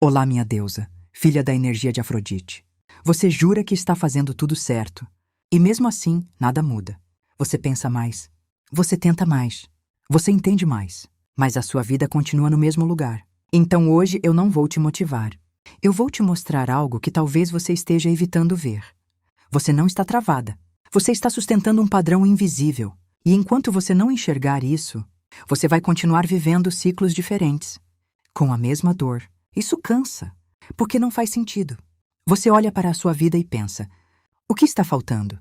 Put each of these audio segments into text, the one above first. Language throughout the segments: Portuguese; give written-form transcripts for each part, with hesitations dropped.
Olá, minha deusa, filha da energia de Afrodite. Você jura que está fazendo tudo certo. E mesmo assim, nada muda. Você pensa mais. Você tenta mais. Você entende mais. Mas a sua vida continua no mesmo lugar. Então hoje eu não vou te motivar. Eu vou te mostrar algo que talvez você esteja evitando ver. Você não está travada. Você está sustentando um padrão invisível. E enquanto você não enxergar isso, você vai continuar vivendo ciclos diferentes. Com a mesma dor. Isso cansa, porque não faz sentido. Você olha para a sua vida e pensa, o que está faltando?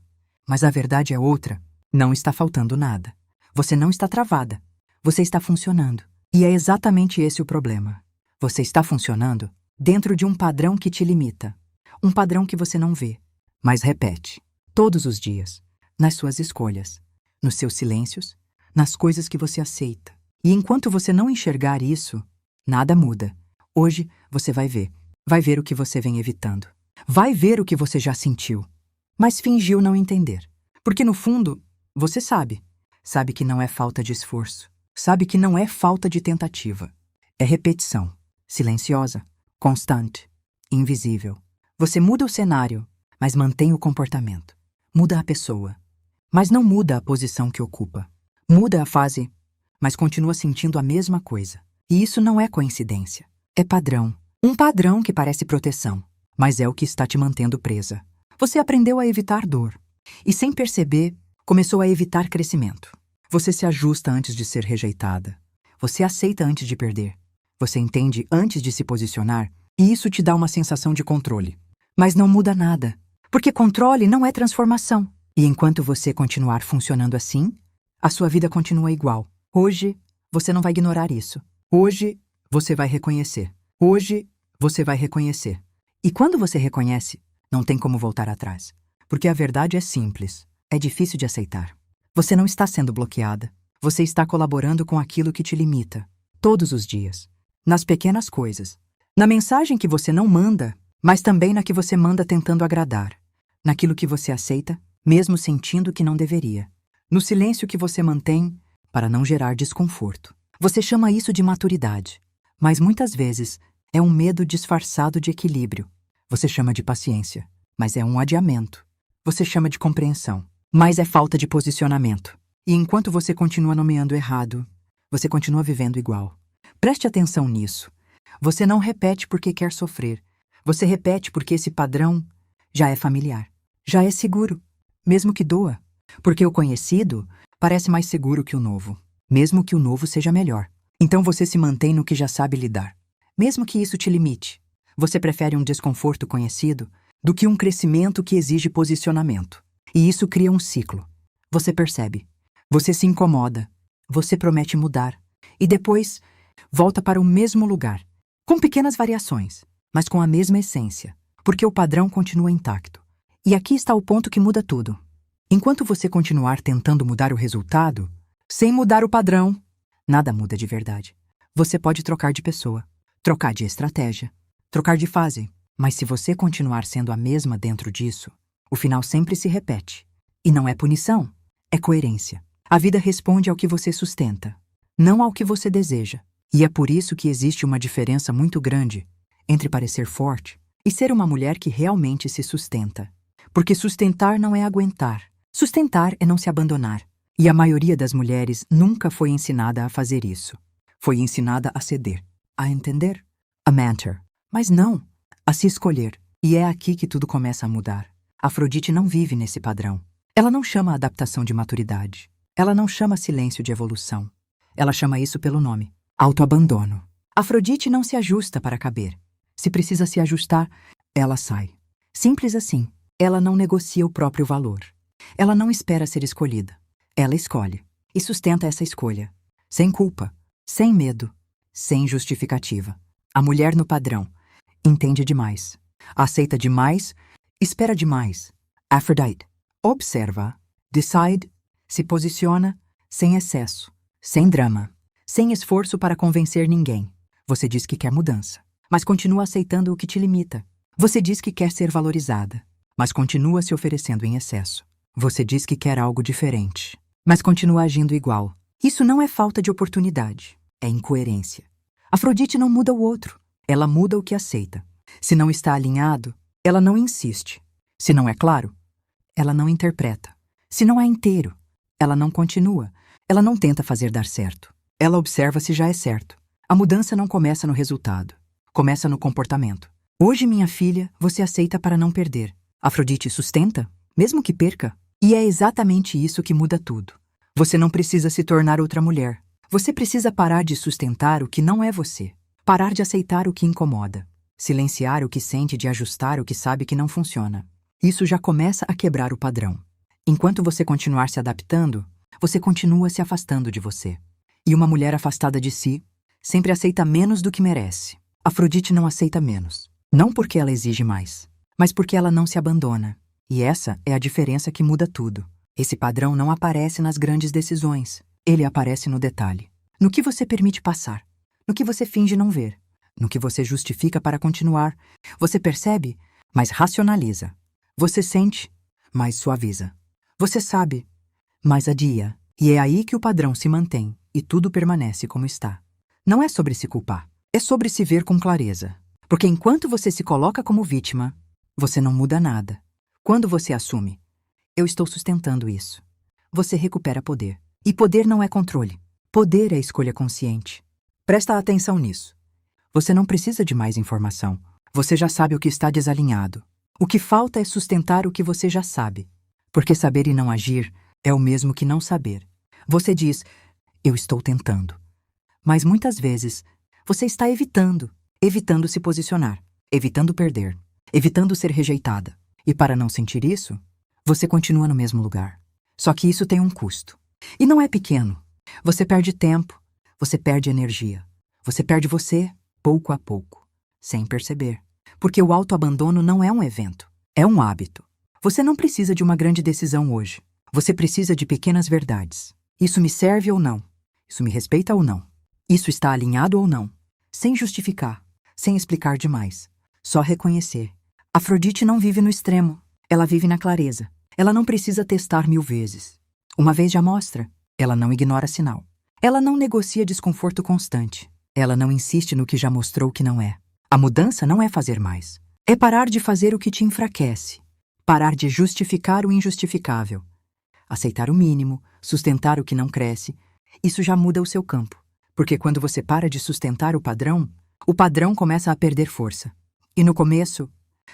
Mas a verdade é outra, não está faltando nada. Você não está travada, você está funcionando. E é exatamente esse o problema. Você está funcionando dentro de um padrão que te limita. Um padrão que você não vê, mas repete, todos os dias, nas suas escolhas, nos seus silêncios, nas coisas que você aceita. E enquanto você não enxergar isso, nada muda. Hoje você vai ver o que você vem evitando. Vai ver o que você já sentiu, mas fingiu não entender. Porque no fundo, você sabe. Sabe que não é falta de esforço. Sabe que não é falta de tentativa. É repetição, silenciosa, constante, invisível. Você muda o cenário, mas mantém o comportamento. Muda a pessoa, mas não muda a posição que ocupa. Muda a fase, mas continua sentindo a mesma coisa. E isso não é coincidência. É padrão. Um padrão que parece proteção, mas é o que está te mantendo presa. Você aprendeu a evitar dor. E sem perceber, começou a evitar crescimento. Você se ajusta antes de ser rejeitada. Você aceita antes de perder. Você entende antes de se posicionar, e isso te dá uma sensação de controle. Mas não muda nada, porque controle não é transformação. E enquanto você continuar funcionando assim, a sua vida continua igual. Hoje, você não vai ignorar isso. Hoje, você vai reconhecer. Hoje, você vai reconhecer. E quando você reconhece, não tem como voltar atrás. Porque a verdade é simples. É difícil de aceitar. Você não está sendo bloqueada. Você está colaborando com aquilo que te limita. Todos os dias. Nas pequenas coisas. Na mensagem que você não manda, mas também na que você manda tentando agradar. Naquilo que você aceita, mesmo sentindo que não deveria. No silêncio que você mantém para não gerar desconforto. Você chama isso de maturidade. Mas muitas vezes é um medo disfarçado de equilíbrio. Você chama de paciência, mas é um adiamento. Você chama de compreensão, mas é falta de posicionamento. E enquanto você continua nomeando errado, você continua vivendo igual. Preste atenção nisso. Você não repete porque quer sofrer. Você repete porque esse padrão já é familiar. Já é seguro, mesmo que doa. Porque o conhecido parece mais seguro que o novo, mesmo que o novo seja melhor. Então você se mantém no que já sabe lidar. Mesmo que isso te limite, você prefere um desconforto conhecido do que um crescimento que exige posicionamento. E isso cria um ciclo. Você percebe. Você se incomoda. Você promete mudar. E depois, volta para o mesmo lugar. Com pequenas variações, mas com a mesma essência. Porque o padrão continua intacto. E aqui está o ponto que muda tudo. Enquanto você continuar tentando mudar o resultado, sem mudar o padrão, nada muda de verdade. Você pode trocar de pessoa, trocar de estratégia, trocar de fase. Mas se você continuar sendo a mesma dentro disso, o final sempre se repete. E não é punição, é coerência. A vida responde ao que você sustenta, não ao que você deseja. E é por isso que existe uma diferença muito grande entre parecer forte e ser uma mulher que realmente se sustenta. Porque sustentar não é aguentar. Sustentar é não se abandonar. E a maioria das mulheres nunca foi ensinada a fazer isso. Foi ensinada a ceder, a entender, a mentor. Mas não, a se escolher. E é aqui que tudo começa a mudar. Afrodite não vive nesse padrão. Ela não chama adaptação de maturidade. Ela não chama silêncio de evolução. Ela chama isso pelo nome, autoabandono. Afrodite não se ajusta para caber. Se precisa se ajustar, ela sai. Simples assim. Ela não negocia o próprio valor. Ela não espera ser escolhida. Ela escolhe e sustenta essa escolha, sem culpa, sem medo, sem justificativa. A mulher no padrão entende demais, aceita demais, espera demais. Aphrodite observa, decide, se posiciona, sem excesso, sem drama, sem esforço para convencer ninguém. Você diz que quer mudança, mas continua aceitando o que te limita. Você diz que quer ser valorizada, mas continua se oferecendo em excesso. Você diz que quer algo diferente, mas continua agindo igual. Isso não é falta de oportunidade, é incoerência. Afrodite não muda o outro, ela muda o que aceita. Se não está alinhado, ela não insiste. Se não é claro, ela não interpreta. Se não é inteiro, ela não continua. Ela não tenta fazer dar certo. Ela observa se já é certo. A mudança não começa no resultado. Começa no comportamento. Hoje, minha filha, você aceita para não perder. Afrodite sustenta, mesmo que perca. E é exatamente isso que muda tudo. Você não precisa se tornar outra mulher. Você precisa parar de sustentar o que não é você. Parar de aceitar o que incomoda. Silenciar o que sente, de ajustar o que sabe que não funciona. Isso já começa a quebrar o padrão. Enquanto você continuar se adaptando, você continua se afastando de você. E uma mulher afastada de si sempre aceita menos do que merece. Afrodite não aceita menos. Não porque ela exige mais, mas porque ela não se abandona. E essa é a diferença que muda tudo. Esse padrão não aparece nas grandes decisões. Ele aparece no detalhe. No que você permite passar. No que você finge não ver. No que você justifica para continuar. Você percebe, mas racionaliza. Você sente, mas suaviza. Você sabe, mas adia. E é aí que o padrão se mantém e tudo permanece como está. Não é sobre se culpar. É sobre se ver com clareza. Porque enquanto você se coloca como vítima, você não muda nada. Quando você assume, eu estou sustentando isso, você recupera poder. E poder não é controle. Poder é escolha consciente. Presta atenção nisso. Você não precisa de mais informação. Você já sabe o que está desalinhado. O que falta é sustentar o que você já sabe. Porque saber e não agir é o mesmo que não saber. Você diz, eu estou tentando. Mas muitas vezes, você está evitando se posicionar, evitando perder, evitando ser rejeitada. E para não sentir isso, você continua no mesmo lugar. Só que isso tem um custo. E não é pequeno. Você perde tempo, você perde energia. Você perde você, pouco a pouco, sem perceber. Porque o autoabandono não é um evento, é um hábito. Você não precisa de uma grande decisão hoje. Você precisa de pequenas verdades. Isso me serve ou não? Isso me respeita ou não? Isso está alinhado ou não? Sem justificar, sem explicar demais. Só reconhecer. Afrodite não vive no extremo. Ela vive na clareza. Ela não precisa testar 1000 vezes. Uma vez já mostra, ela não ignora sinal. Ela não negocia desconforto constante. Ela não insiste no que já mostrou que não é. A mudança não é fazer mais. É parar de fazer o que te enfraquece. Parar de justificar o injustificável. Aceitar o mínimo, sustentar o que não cresce. Isso já muda o seu campo. Porque quando você para de sustentar o padrão começa a perder força. E no começo,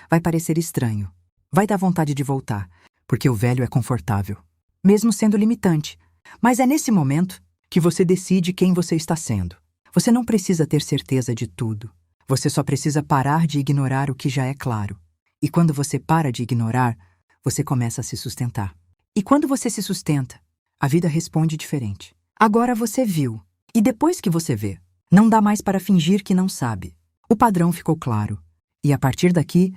vai parecer estranho. Vai dar vontade de voltar, porque o velho é confortável. Mesmo sendo limitante. Mas é nesse momento que você decide quem você está sendo. Você não precisa ter certeza de tudo. Você só precisa parar de ignorar o que já é claro. E quando você para de ignorar, você começa a se sustentar. E quando você se sustenta, a vida responde diferente. Agora você viu. E depois que você vê, não dá mais para fingir que não sabe. O padrão ficou claro. E a partir daqui,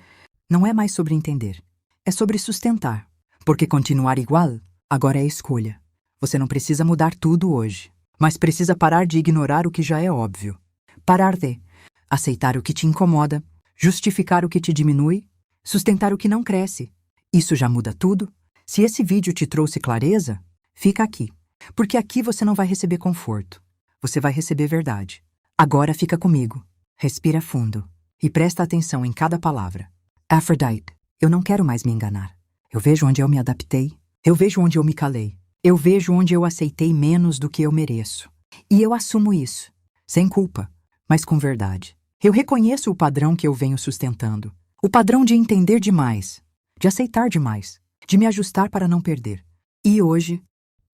não é mais sobre entender. É sobre sustentar. Porque continuar igual, agora é escolha. Você não precisa mudar tudo hoje. Mas precisa parar de ignorar o que já é óbvio. Parar de aceitar o que te incomoda, justificar o que te diminui, sustentar o que não cresce. Isso já muda tudo. Se esse vídeo te trouxe clareza, fica aqui. Porque aqui você não vai receber conforto. Você vai receber verdade. Agora fica comigo. Respira fundo. E presta atenção em cada palavra. Aphrodite, eu não quero mais me enganar. Eu vejo onde eu me adaptei. Eu vejo onde eu me calei. Eu vejo onde eu aceitei menos do que eu mereço. E eu assumo isso. Sem culpa, mas com verdade. Eu reconheço o padrão que eu venho sustentando. O padrão de entender demais. De aceitar demais. De me ajustar para não perder. E hoje,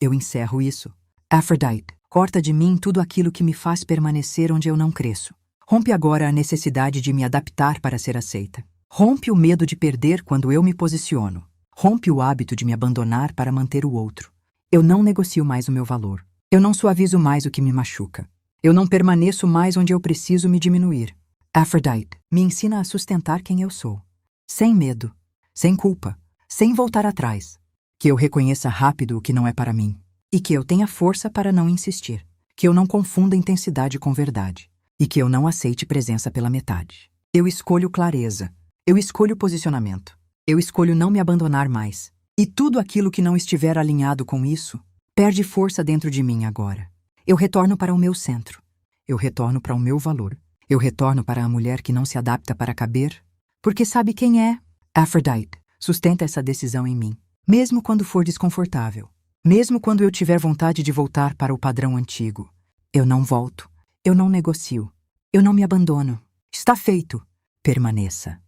eu encerro isso. Aphrodite, corta de mim tudo aquilo que me faz permanecer onde eu não cresço. Rompe agora a necessidade de me adaptar para ser aceita. Rompe o medo de perder quando eu me posiciono. Rompe o hábito de me abandonar para manter o outro. Eu não negocio mais o meu valor. Eu não suavizo mais o que me machuca. Eu não permaneço mais onde eu preciso me diminuir. Aphrodite, me ensina a sustentar quem eu sou. Sem medo, sem culpa, sem voltar atrás. Que eu reconheça rápido o que não é para mim. E que eu tenha força para não insistir. Que eu não confunda intensidade com verdade. E que eu não aceite presença pela metade. Eu escolho clareza. Eu escolho posicionamento. Eu escolho não me abandonar mais. E tudo aquilo que não estiver alinhado com isso, perde força dentro de mim agora. Eu retorno para o meu centro. Eu retorno para o meu valor. Eu retorno para a mulher que não se adapta para caber, porque sabe quem é? Aphrodite sustenta essa decisão em mim, mesmo quando for desconfortável, mesmo quando eu tiver vontade de voltar para o padrão antigo. Eu não volto, eu não negocio, eu não me abandono. Está feito. Permaneça.